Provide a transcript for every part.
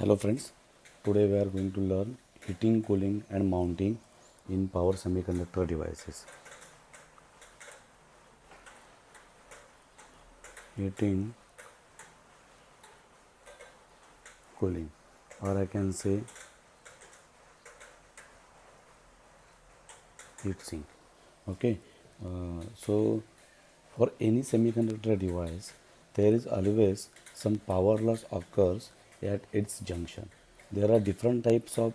Hello friends, today we are going to learn heating, cooling and mounting in power semiconductor devices. Heating, cooling, or I can say heat sink. Okay, so for any semiconductor device, there is always some power loss occurs at its junction. There are different types of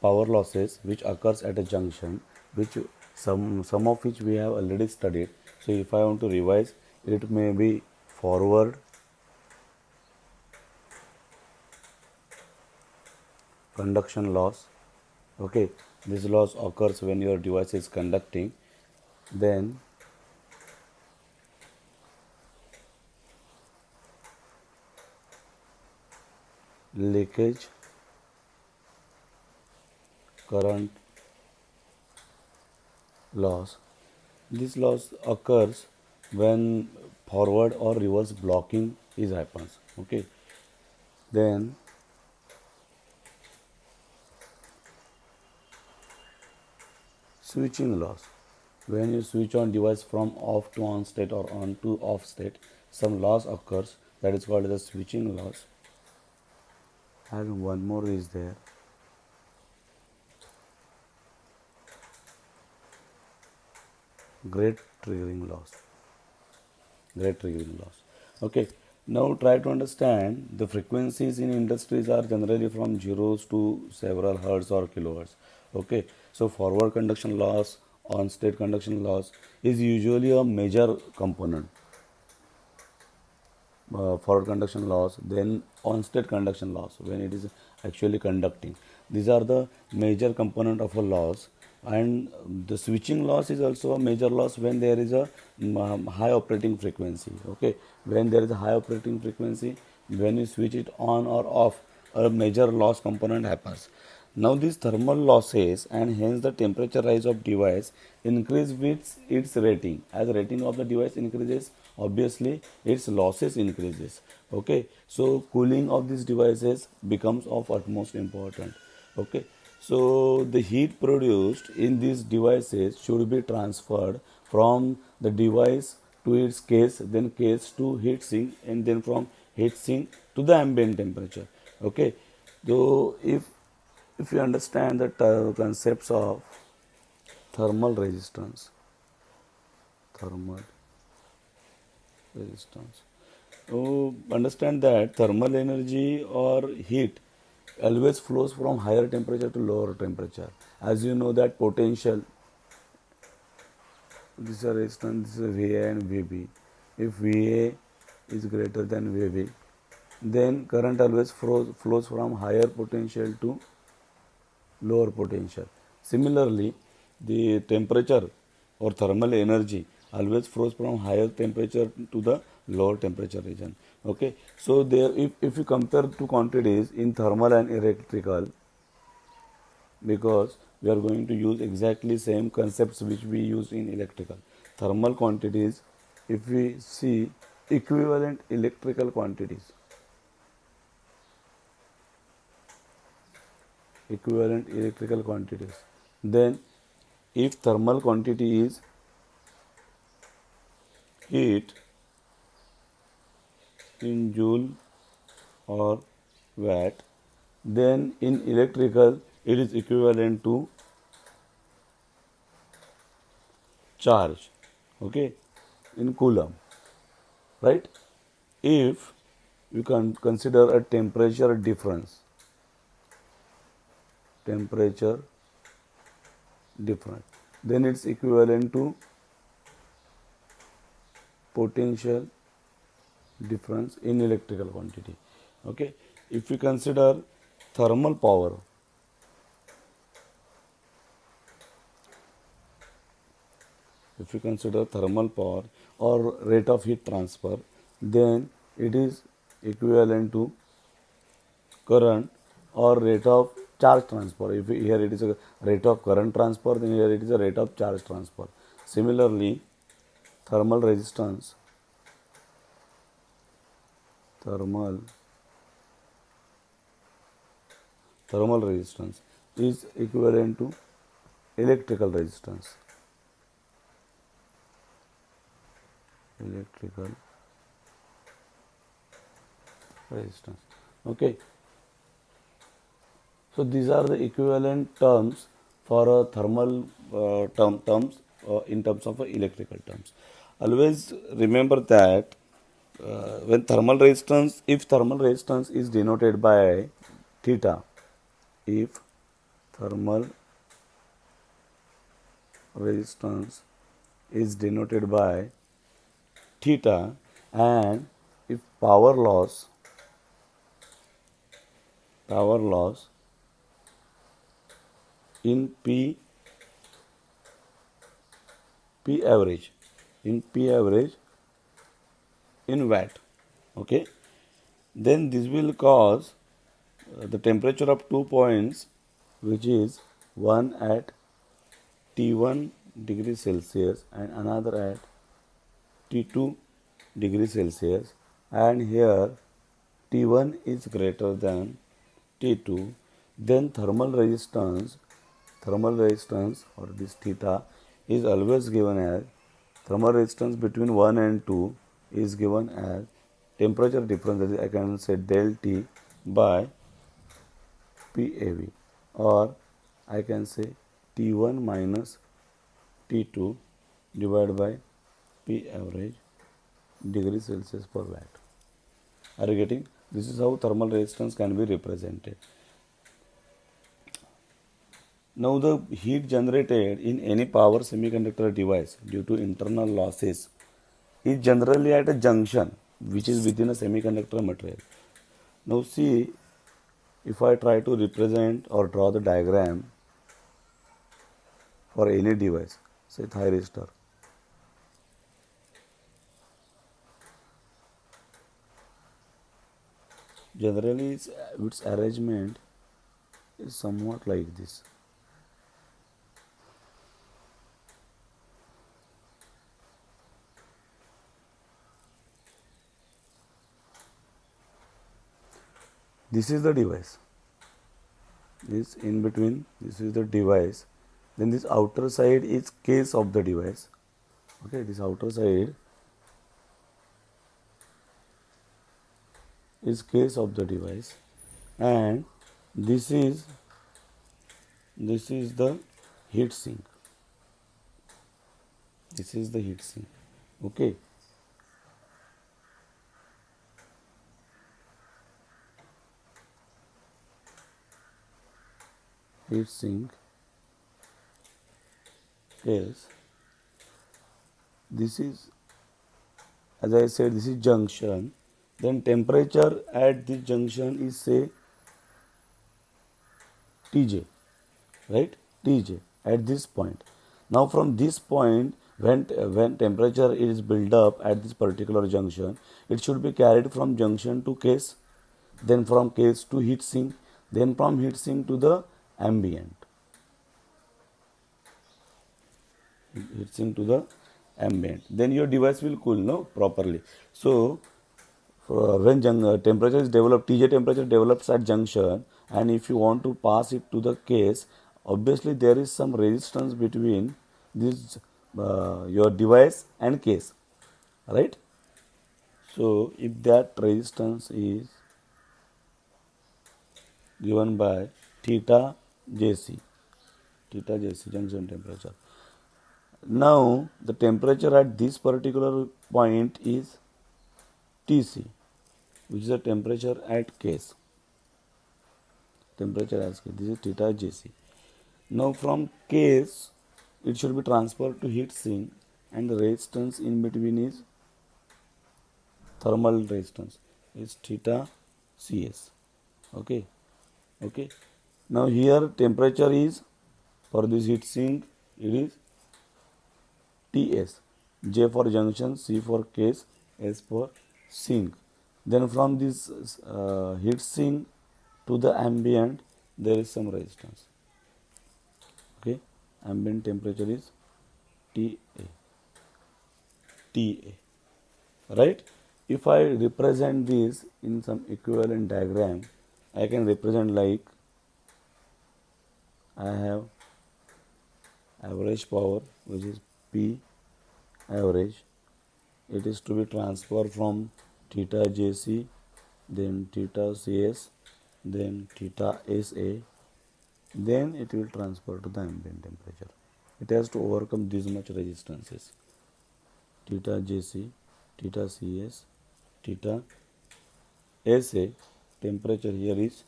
power losses which occurs at a junction, which some of which we have already studied. So if I want to revise, it may be forward conduction loss. Okay, this loss occurs when your device is conducting. Then leakage current loss. This loss occurs when forward or reverse blocking is happens. Okay, then switching loss. When you switch on device from off to on state or on to off state, some loss occurs, that is called the switching loss. And one more is there, great triggering loss. Great triggering loss. Okay, now try to understand the frequencies in industries are generally from zeros to several hertz or kilohertz. Okay, so forward conduction loss, on state conduction loss is usually a major component. Forward conduction loss, then on state conduction loss when it is actually conducting. These are the major component of a loss, and the switching loss is also a major loss when there is a high operating frequency. Okay, when there is a high operating frequency, when you switch it on or off, a major loss component happens. Now these thermal losses and hence the temperature rise of device increase with its rating. As rating of the device increases, obviously its losses increases. Okay, so cooling of these devices becomes of utmost important. Okay, so the heat produced in these devices should be transferred from the device to its case, then case to heat sink, and then from heat sink to the ambient temperature. Okay, so if you understand the concepts of thermal resistance, thermal resistance, you understand that thermal energy or heat always flows from higher temperature to lower temperature. As you know that potential, this is a resistance, this is VA and VB. If VA is greater than VB, then current always flows from higher potential to lower potential. Similarly, the temperature or thermal energy always flows from higher temperature to the lower temperature region. Okay, so there, if you compare two quantities in thermal and electrical, because we are going to use exactly same concepts which we use in electrical. Thermal quantities, if we see equivalent electrical quantities, then if thermal quantity is heat in joule or watt, then in electrical it is equivalent to charge, okay, in coulomb, right? If you can consider a temperature difference, then it's equivalent to potential difference in electrical quantity. Okay, if we consider thermal power, if you consider thermal power or rate of heat transfer, then it is equivalent to current or rate of charge transfer. If here it is a rate of current transfer, then here it is a rate of charge transfer. Similarly, thermal resistance, thermal thermal resistance is equivalent to electrical resistance. Electrical resistance. Okay. So these are the equivalent terms for a thermal terms in terms of electrical terms. Always remember that when thermal resistance, if thermal resistance is denoted by theta, if thermal resistance is denoted by theta, and if power loss in P average in watt, okay, then this will cause the temperature of 2 points, which is one at T1 degree Celsius and another at T2 degree Celsius, and here T1 is greater than T2, then thermal resistance or this theta is always given as thermal resistance between 1 and 2 is given as temperature difference, that is I can say del T by PAV, or I can say T1 minus T2 divided by P average degree Celsius per watt. Are you getting? This is how thermal resistance can be represented. Now the heat generated in any power semiconductor device due to internal losses is generally at a junction which is within a semiconductor material. Now see, if I try to represent or draw the diagram for any device, say thyristor. Generally its arrangement is somewhat like this. This is the device. This in between, this is the device. Then this outer side is case of the device. Okay, this outer side is case of the device, and this is the heat sink. This is the heat sink. Okay. Heat sink is, this is, as I said, this is junction. Then temperature at this junction is say Tj, right? Tj at this point. Now from this point, when temperature is built up at this particular junction, it should be carried from junction to case, then from case to heat sink, then from heat sink to the ambient. Heat sink to the ambient. Then your device will cool, no, properly. So when temperature is developed, Tj temperature develops at junction, and if you want to pass it to the case, obviously there is some resistance between this your device and case, right? So if that resistance is given by theta Jc, junction temperature. Now the temperature at this particular point is Tc, which is the temperature at case. Temperature as case. This is theta Jc. Now from case, it should be transferred to heat sink, and the resistance in between is thermal resistance, is theta Cs. Okay. Okay. Now here temperature is, for this heat sink, it is Ts. J for junction, C for case, S for sink. Then from this heat sink to the ambient, there is some resistance. Okay, ambient temperature is TA, right? If I represent this in some equivalent diagram, I can represent like I have average power, which is P average. It is to be transferred from theta Jc, then theta Cs, then theta Sa, then it will transfer to the ambient temperature. It has to overcome these much resistances: theta Jc, theta Cs, theta Sa. Temperature here is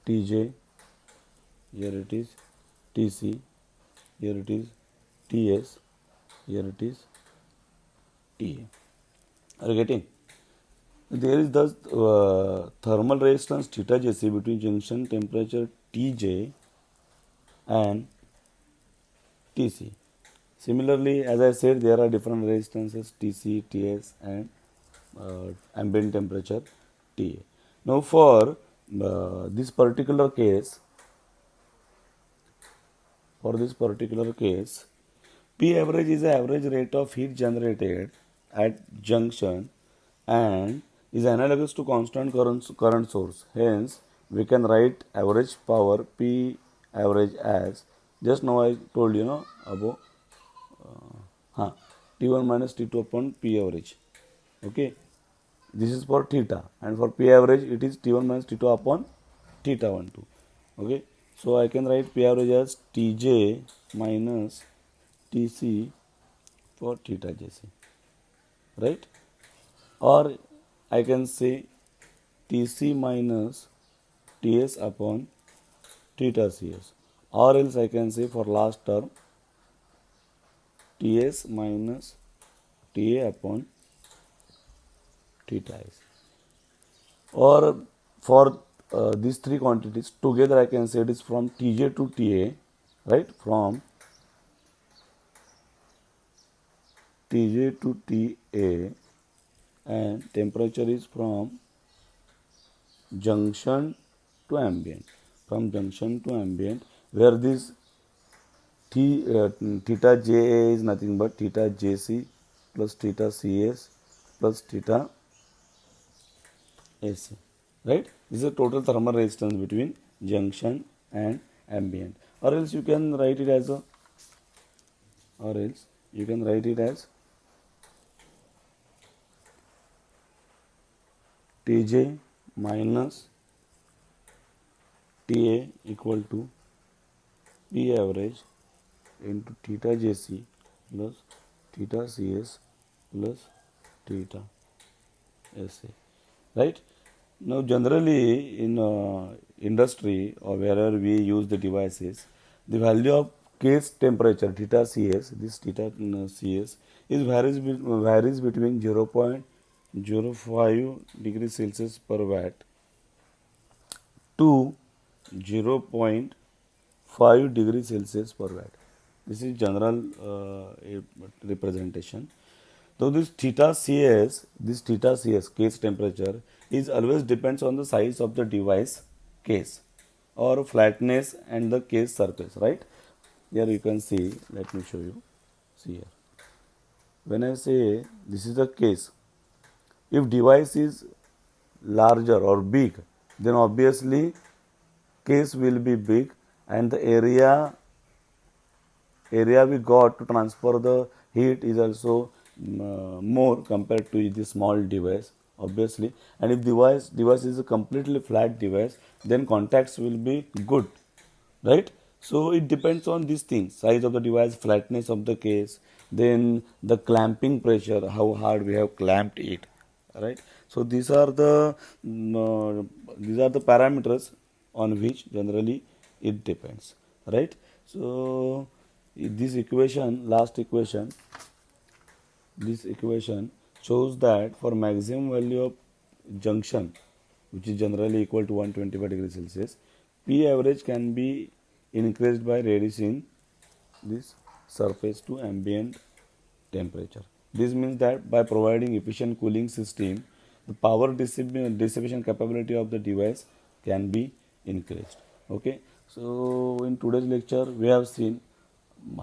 Tj, here it is Tc, here it is Ts, here it is Ta. Are you getting? There is thus thermal resistance theta Jc between junction temperature Tj and Tc. Similarly, as I said, there are different resistances Tc, Ts, and ambient temperature Ta. Now, for this particular case, P average is the average rate of heat generated at junction and is analogous to constant current source. Hence, we can write average power P average as, just now I told you above T1 minus T2 upon P average. Okay, this is for theta, and for P average it is T1 minus T2 upon theta 1 2. Okay, so I can write P average as Tj minus Tc for theta Jc, right? Or I can say Tc minus Ts upon theta Cs, or else I can say for last term Ts minus Ta upon theta S. Or for these three quantities together, I can say it is from Tj to Ta, right? From Tj to Ta, and temperature is from junction to ambient. From junction to ambient, where this theta Ja is nothing but theta Jc plus theta Cs plus theta Ac, right? This is the total thermal resistance between junction and ambient. Or else you can write it as Tj minus Ta equal to P average into theta Jc plus theta Cs plus theta Sa, right? Now, generally in industry or wherever we use the devices, the value of case temperature theta Cs, this theta Cs is varies between 0.05 degrees Celsius per watt to 0.5 degrees Celsius per watt. This is general representation. So this theta Cs case temperature is always depends on the size of the device case or flatness and the case surface, right? Here you can see, let me show you. See here. When I say this is the case, if device is larger or big, then obviously case will be big and the area we got to transfer the heat is also more compared to the small device, obviously. And if device is a completely flat device, then contacts will be good, right? So it depends on these things: size of the device, flatness of the case, then the clamping pressure, how hard we have clamped it, right? So these are the parameters on which generally it depends, right? So this equation, this equation shows that for maximum value of junction, which is generally equal to 125 degrees Celsius, P average can be increased by reducing this surface to ambient temperature. This means that by providing efficient cooling system, the power dissipation capability of the device can be increased. Okay, so in today's lecture we have seen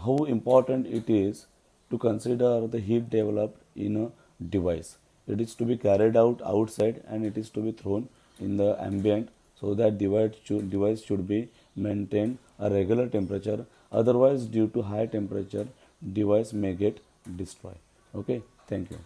how important it is to consider the heat developed in a device. It is to be carried out outside and it is to be thrown in the ambient, so that device should be maintained a regular temperature. Otherwise, due to high temperature, device may get destroyed. Okay, thank you.